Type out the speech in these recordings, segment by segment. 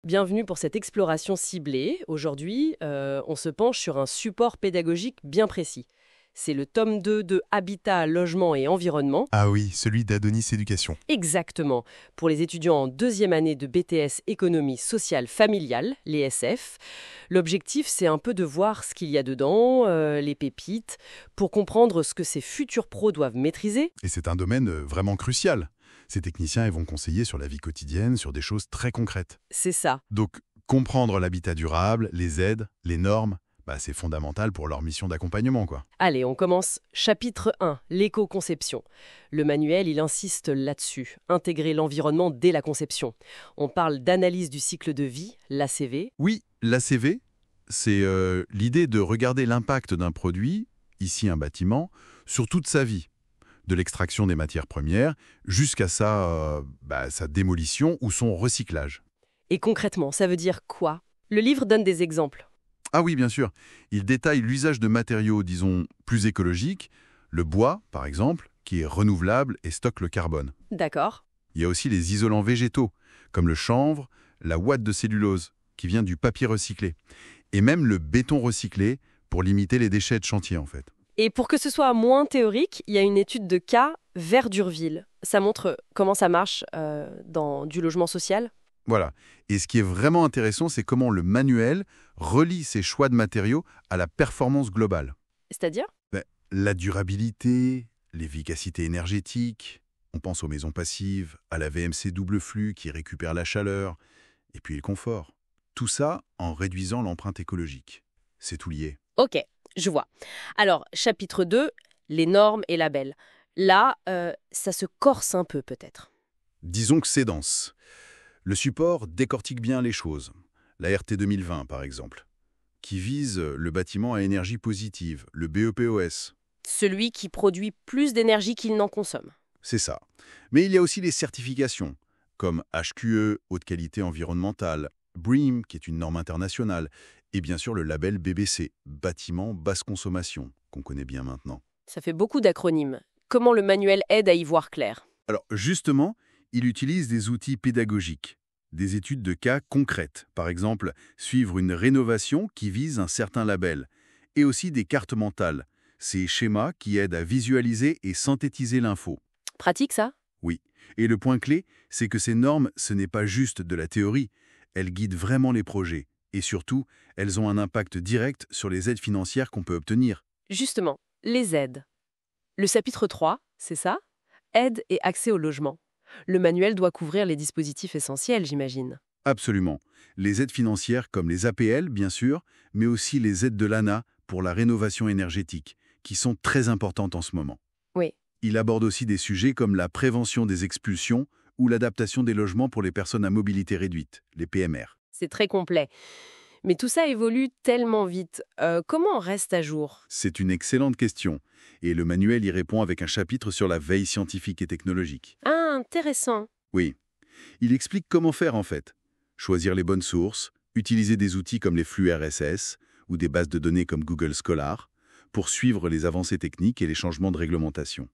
Bienvenue pour cette exploration ciblée. Aujourd'hui, on se penche sur un support pédagogique bien précis. C'est le tome 2 de Habitat, Logement et Environnement. Ah oui, celui d'Adonis Éducation. Exactement. Pour les étudiants en deuxième année de BTS Économie sociale familiale, les SF. L'objectif, c'est un peu de voir ce qu'il y a dedans, les pépites, pour comprendre ce que ces futurs pros doivent maîtriser. Et c'est un domaine vraiment crucial. Ces techniciens ils vont conseiller sur la vie quotidienne, sur des choses très concrètes. C'est ça. Donc, comprendre l'habitat durable, les aides, les normes, c'est fondamental pour leur mission d'accompagnement, quoi. Allez, on commence. Chapitre 1, l'éco-conception. Le manuel, il insiste là-dessus, intégrer l'environnement dès la conception. On parle d'analyse du cycle de vie, l'ACV. Oui, l'ACV, c'est l'idée de regarder l'impact d'un produit, ici un bâtiment, sur toute sa vie. De l'extraction des matières premières jusqu'à sa démolition ou son recyclage. Et concrètement, ça veut dire quoi? Le livre donne des exemples. Ah oui, bien sûr. Il détaille l'usage de matériaux, disons, plus écologiques, le bois, par exemple, qui est renouvelable et stocke le carbone. D'accord. Il y a aussi les isolants végétaux, comme le chanvre, la ouate de cellulose, qui vient du papier recyclé, et même le béton recyclé pour limiter les déchets de chantier, en fait. Et pour que ce soit moins théorique, il y a une étude de cas Verdureville. Ça montre comment ça marche dans du logement social. Voilà. Et ce qui est vraiment intéressant, c'est comment le manuel relie ses choix de matériaux à la performance globale. C'est-à-dire? La durabilité, l'efficacité énergétique, on pense aux maisons passives, à la VMC double flux qui récupère la chaleur, et puis le confort. Tout ça en réduisant l'empreinte écologique. C'est tout lié. Ok, je vois. Alors, chapitre 2, les normes et labels. Là, ça se corse un peu peut-être. Disons que c'est dense. Le support décortique bien les choses. La RT 2020, par exemple, qui vise le bâtiment à énergie positive, le BEPOS. Celui qui produit plus d'énergie qu'il n'en consomme. C'est ça. Mais il y a aussi les certifications, comme HQE, haute qualité environnementale, BREEAM, qui est une norme internationale, et bien sûr le label BBC, bâtiment basse consommation, qu'on connaît bien maintenant. Ça fait beaucoup d'acronymes. Comment le manuel aide à y voir clair? Alors justement, il utilise des outils pédagogiques, des études de cas concrètes, par exemple suivre une rénovation qui vise un certain label, et aussi des cartes mentales, ces schémas qui aident à visualiser et synthétiser l'info. Pratique ça? Oui, et le point clé, c'est que ces normes, ce n'est pas juste de la théorie, elles guident vraiment les projets, et surtout, elles ont un impact direct sur les aides financières qu'on peut obtenir. Justement, les aides. Le chapitre 3, c'est ça? Aide et accès au logement. Le manuel doit couvrir les dispositifs essentiels, j'imagine. Absolument. Les aides financières comme les APL, bien sûr, mais aussi les aides de l'ANA pour la rénovation énergétique, qui sont très importantes en ce moment. Oui. Il aborde aussi des sujets comme la prévention des expulsions ou l'adaptation des logements pour les personnes à mobilité réduite, les PMR. C'est très complet. Mais tout ça évolue tellement vite. Comment on reste à jour? C'est une excellente question, et le manuel y répond avec un chapitre sur la veille scientifique et technologique. Ah, intéressant. Oui. Il explique comment faire en fait. Choisir les bonnes sources, utiliser des outils comme les flux RSS ou des bases de données comme Google Scholar pour suivre les avancées techniques et les changements de réglementation.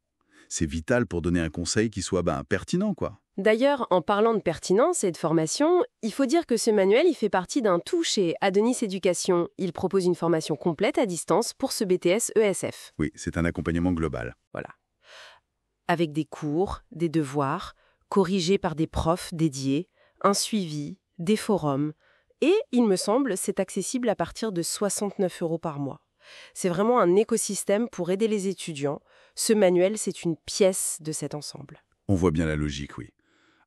C'est vital pour donner un conseil qui soit pertinent, quoi. D'ailleurs, en parlant de pertinence et de formation, il faut dire que ce manuel, il fait partie d'un tout chez Adonis Éducation. Il propose une formation complète à distance pour ce BTS ESF. Oui, c'est un accompagnement global. Voilà. Avec des cours, des devoirs, corrigés par des profs dédiés, un suivi, des forums. Et, il me semble, c'est accessible à partir de 69 € par mois. C'est vraiment un écosystème pour aider les étudiants. Ce manuel, c'est une pièce de cet ensemble. On voit bien la logique, oui.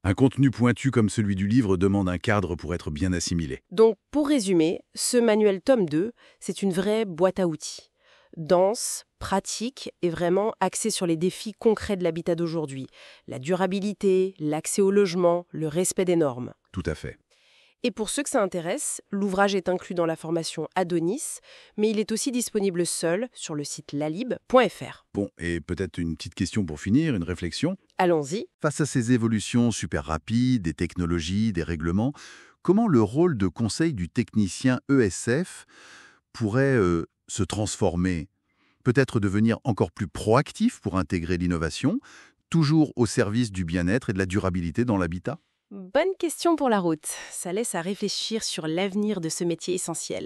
Un contenu pointu comme celui du livre demande un cadre pour être bien assimilé. Donc, pour résumer, ce manuel tome 2, c'est une vraie boîte à outils. Dense, pratique et vraiment axée sur les défis concrets de l'habitat d'aujourd'hui. La durabilité, l'accès au logement, le respect des normes. Tout à fait. Et pour ceux que ça intéresse, l'ouvrage est inclus dans la formation Adonis, mais il est aussi disponible seul sur le site lalib.fr. Bon, et peut-être une petite question pour finir, une réflexion. Allons-y. Face à ces évolutions super rapides, des technologies, des règlements, comment le rôle de conseil du technicien ESF pourrait se transformer? Peut-être devenir encore plus proactif pour intégrer l'innovation, toujours au service du bien-être et de la durabilité dans l'habitat? Bonne question pour la route. Ça laisse à réfléchir sur l'avenir de ce métier essentiel.